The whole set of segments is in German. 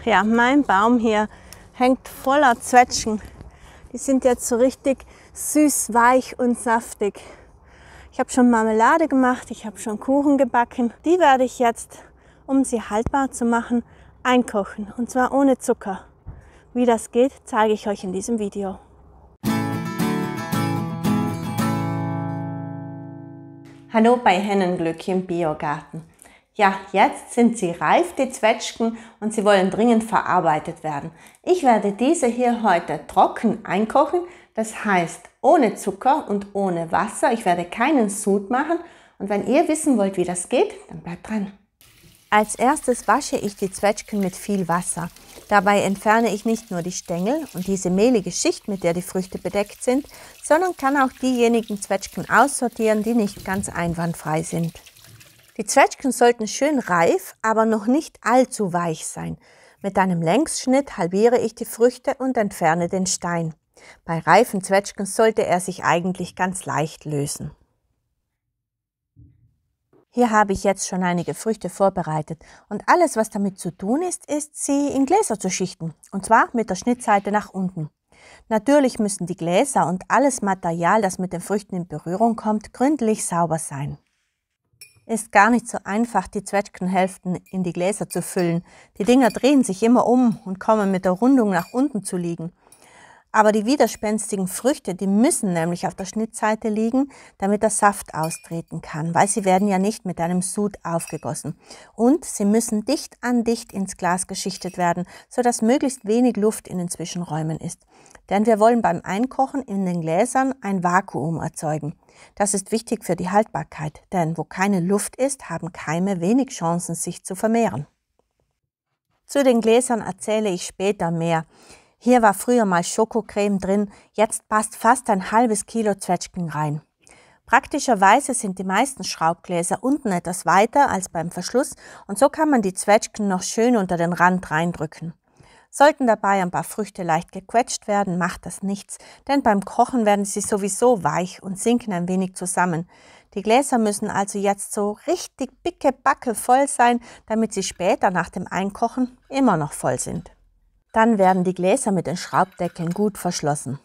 ja, mein Baum hier hängt voller Zwetschgen. Die sind jetzt so richtig süß, weich und saftig. Ich habe schon Marmelade gemacht, ich habe schon Kuchen gebacken. Die werde ich jetzt, um sie haltbar zu machen, einkochen. Und zwar ohne Zucker. Wie das geht, zeige ich euch in diesem Video. Hallo bei Hennenglück im Biogarten. Ja, jetzt sind sie reif, die Zwetschgen, und sie wollen dringend verarbeitet werden. Ich werde diese hier heute trocken einkochen, das heißt ohne Zucker und ohne Wasser. Ich werde keinen Sud machen und wenn ihr wissen wollt, wie das geht, dann bleibt dran. Als erstes wasche ich die Zwetschgen mit viel Wasser. Dabei entferne ich nicht nur die Stängel und diese mehlige Schicht, mit der die Früchte bedeckt sind, sondern kann auch diejenigen Zwetschgen aussortieren, die nicht ganz einwandfrei sind. Die Zwetschgen sollten schön reif, aber noch nicht allzu weich sein. Mit einem Längsschnitt halbiere ich die Früchte und entferne den Stein. Bei reifen Zwetschgen sollte er sich eigentlich ganz leicht lösen. Hier habe ich jetzt schon einige Früchte vorbereitet und alles, was damit zu tun ist, sie in Gläser zu schichten, und zwar mit der Schnittseite nach unten. Natürlich müssen die Gläser und alles Material, das mit den Früchten in Berührung kommt, gründlich sauber sein. Ist gar nicht so einfach, die Zwetschgenhälften in die Gläser zu füllen. Die Dinger drehen sich immer um und kommen mit der Rundung nach unten zu liegen. Aber die widerspenstigen Früchte, die müssen nämlich auf der Schnittseite liegen, damit der Saft austreten kann, weil sie werden ja nicht mit einem Sud aufgegossen. Und sie müssen dicht an dicht ins Glas geschichtet werden, sodass möglichst wenig Luft in den Zwischenräumen ist. Denn wir wollen beim Einkochen in den Gläsern ein Vakuum erzeugen. Das ist wichtig für die Haltbarkeit, denn wo keine Luft ist, haben Keime wenig Chancen, sich zu vermehren. Zu den Gläsern erzähle ich später mehr. Hier war früher mal Schokocreme drin, jetzt passt fast ein halbes Kilo Zwetschgen rein. Praktischerweise sind die meisten Schraubgläser unten etwas weiter als beim Verschluss und so kann man die Zwetschgen noch schön unter den Rand reindrücken. Sollten dabei ein paar Früchte leicht gequetscht werden, macht das nichts, denn beim Kochen werden sie sowieso weich und sinken ein wenig zusammen. Die Gläser müssen also jetzt so richtig pickebacke voll sein, damit sie später nach dem Einkochen immer noch voll sind. Dann werden die Gläser mit den Schraubdeckeln gut verschlossen.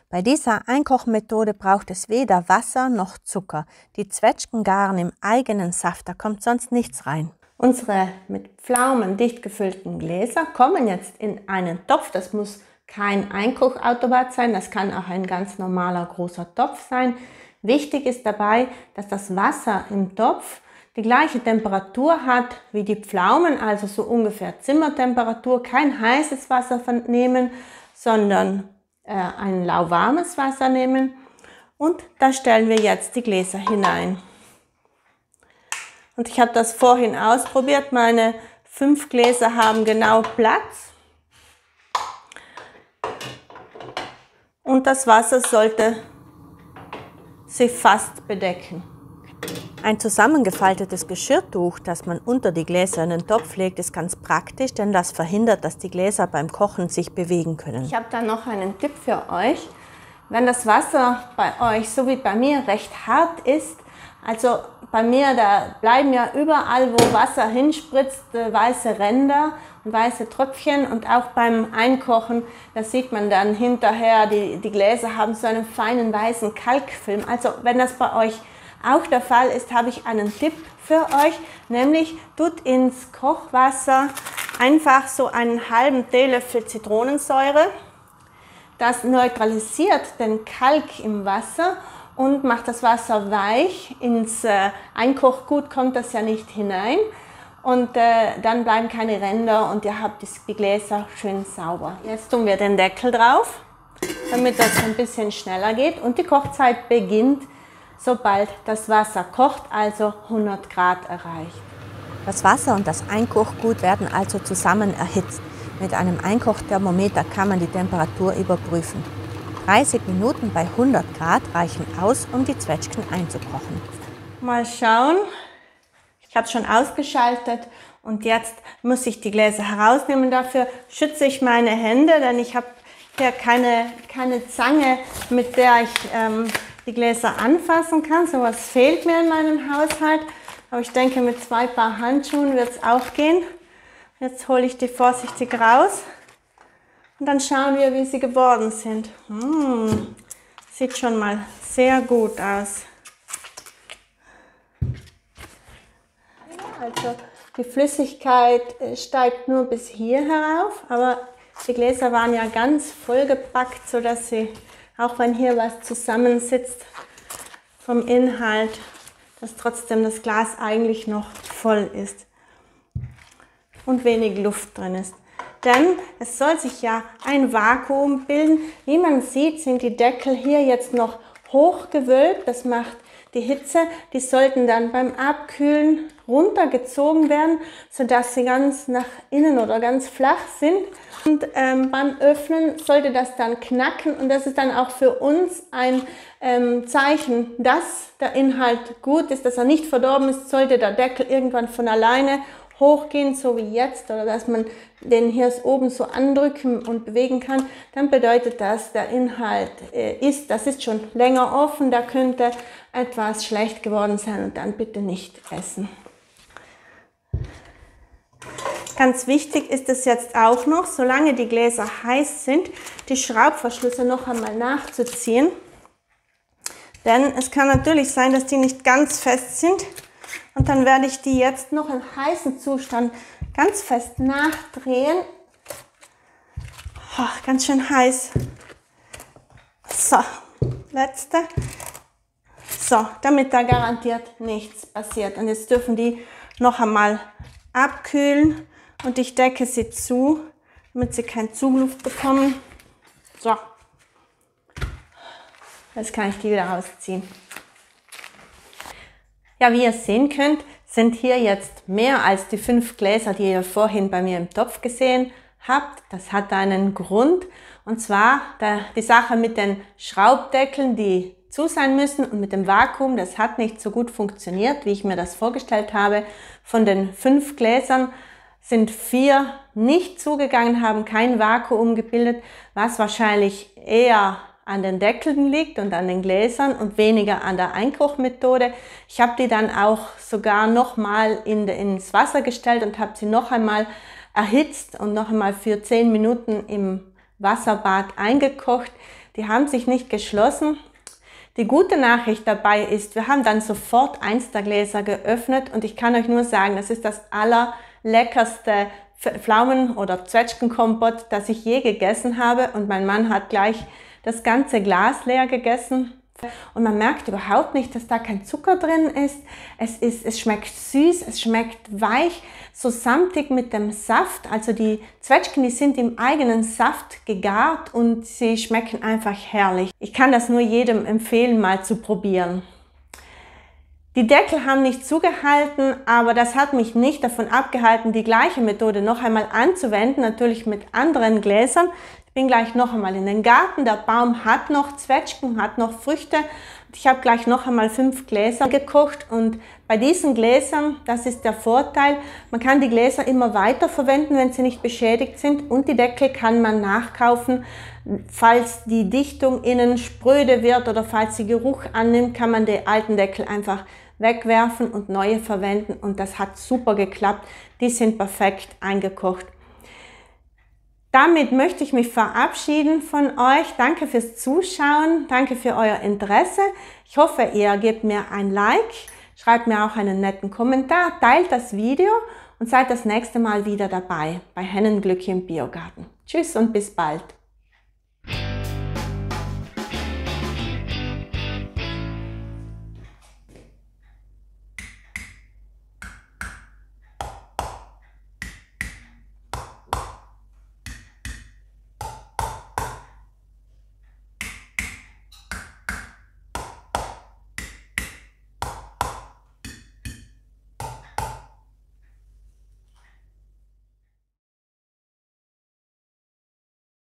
Bei dieser Einkochmethode braucht es weder Wasser noch Zucker. Die Zwetschgen garen im eigenen Saft, da kommt sonst nichts rein. Unsere mit Pflaumen dicht gefüllten Gläser kommen jetzt in einen Topf. Das muss kein Einkochautomat sein, das kann auch ein ganz normaler großer Topf sein. Wichtig ist dabei, dass das Wasser im Topf die gleiche Temperatur hat wie die Pflaumen, also so ungefähr Zimmertemperatur. Kein heißes Wasser nehmen, sondern ein lauwarmes Wasser nehmen. Und da stellen wir jetzt die Gläser hinein. Und ich habe das vorhin ausprobiert. Meine 5 Gläser haben genau Platz. Und das Wasser sollte sie fast bedecken. Ein zusammengefaltetes Geschirrtuch, das man unter die Gläser in den Topf legt, ist ganz praktisch, denn das verhindert, dass die Gläser beim Kochen sich bewegen können. Ich habe da noch einen Tipp für euch. Wenn das Wasser bei euch, so wie bei mir, recht hart ist, also bei mir, da bleiben ja überall, wo Wasser hinspritzt, weiße Ränder und weiße Tröpfchen, und auch beim Einkochen, da sieht man dann hinterher, die Gläser haben so einen feinen weißen Kalkfilm. Also wenn das bei euch auch der Fall ist, habe ich einen Tipp für euch, nämlich tut ins Kochwasser einfach so einen halben Teelöffel Zitronensäure. Das neutralisiert den Kalk im Wasser und macht das Wasser weich. Ins Einkochgut kommt das ja nicht hinein und dann bleiben keine Ränder und ihr habt die Gläser schön sauber. Jetzt tun wir den Deckel drauf, damit das ein bisschen schneller geht, und die Kochzeit beginnt, sobald das Wasser kocht, also 100 Grad erreicht. Das Wasser und das Einkochgut werden also zusammen erhitzt. Mit einem Einkochthermometer kann man die Temperatur überprüfen. 30 Minuten bei 100 Grad reichen aus, um die Zwetschgen einzukochen. Mal schauen. Ich habe es schon ausgeschaltet und jetzt muss ich die Gläser herausnehmen. Dafür schütze ich meine Hände, denn ich habe hier keine Zange, mit der ich die Gläser anfassen kann. So was fehlt mir in meinem Haushalt. Aber ich denke, mit 2 Paar Handschuhen wird es auch gehen. Jetzt hole ich die vorsichtig raus und dann schauen wir, wie sie geworden sind. Sieht schon mal sehr gut aus. Also die Flüssigkeit steigt nur bis hier herauf, aber die Gläser waren ja ganz vollgepackt, sodass sie, auch wenn hier was zusammensitzt vom Inhalt, dass trotzdem das Glas eigentlich noch voll ist und wenig Luft drin ist. Denn es soll sich ja ein Vakuum bilden. Wie man sieht, sind die Deckel hier jetzt noch hochgewölbt. Das macht die Hitze. Die sollten dann beim Abkühlen runtergezogen werden, sodass sie ganz nach innen oder ganz flach sind. Und beim Öffnen sollte das dann knacken und das ist dann auch für uns ein Zeichen, dass der Inhalt gut ist, dass er nicht verdorben ist. Sollte der Deckel irgendwann von alleine hochgehen, so wie jetzt, oder dass man den hier oben so andrücken und bewegen kann, dann bedeutet das, der Inhalt das ist schon länger offen, da könnte etwas schlecht geworden sein und dann bitte nicht essen. Ganz wichtig ist es jetzt auch noch, solange die Gläser heiß sind, die Schraubverschlüsse noch einmal nachzuziehen. Denn es kann natürlich sein, dass die nicht ganz fest sind. Und dann werde ich die jetzt noch im heißen Zustand ganz fest nachdrehen. Oh, ganz schön heiß. So, letzte. So, damit da garantiert nichts passiert. Und jetzt dürfen die noch einmal abkühlen und ich decke sie zu, damit sie keinen Zugluft bekommen. So, jetzt kann ich die wieder rausziehen. Ja, wie ihr sehen könnt, sind hier jetzt mehr als die 5 Gläser, die ihr vorhin bei mir im Topf gesehen habt. Das hat einen Grund, und zwar die Sache mit den Schraubdeckeln, die zu sein müssen, und mit dem Vakuum, das hat nicht so gut funktioniert, wie ich mir das vorgestellt habe. Von den 5 Gläsern sind 4 nicht zugegangen, haben kein Vakuum gebildet, was wahrscheinlich eher an den Deckeln liegt und an den Gläsern und weniger an der Einkochmethode. Ich habe die dann auch sogar nochmal ins Wasser gestellt und habe sie noch einmal erhitzt und noch einmal für 10 Minuten im Wasserbad eingekocht. Die haben sich nicht geschlossen. Die gute Nachricht dabei ist, wir haben dann sofort eins der Gläser geöffnet und ich kann euch nur sagen, das ist das allerleckerste Pflaumen- oder Zwetschgenkompott, das ich je gegessen habe, und mein Mann hat gleich das ganze Glas leer gegessen und man merkt überhaupt nicht, dass da kein Zucker drin ist. Es schmeckt süß, es schmeckt weich, so samtig mit dem Saft. Also die Zwetschgen, die sind im eigenen Saft gegart und sie schmecken einfach herrlich. Ich kann das nur jedem empfehlen, mal zu probieren. Die Deckel haben nicht zugehalten, aber das hat mich nicht davon abgehalten, die gleiche Methode noch einmal anzuwenden, natürlich mit anderen Gläsern. Ich bin gleich noch einmal in den Garten, der Baum hat noch Zwetschgen, hat noch Früchte. Ich habe gleich noch einmal 5 Gläser gekocht und bei diesen Gläsern, das ist der Vorteil, man kann die Gläser immer weiter verwenden, wenn sie nicht beschädigt sind, und die Deckel kann man nachkaufen. Falls die Dichtung innen spröde wird oder falls sie Geruch annimmt, kann man die alten Deckel einfach wegwerfen und neue verwenden, und das hat super geklappt. Die sind perfekt eingekocht. Damit möchte ich mich verabschieden von euch. Danke fürs Zuschauen, danke für euer Interesse. Ich hoffe, ihr gebt mir ein Like, schreibt mir auch einen netten Kommentar, teilt das Video und seid das nächste Mal wieder dabei bei Hennenglück im Biogarten. Tschüss und bis bald.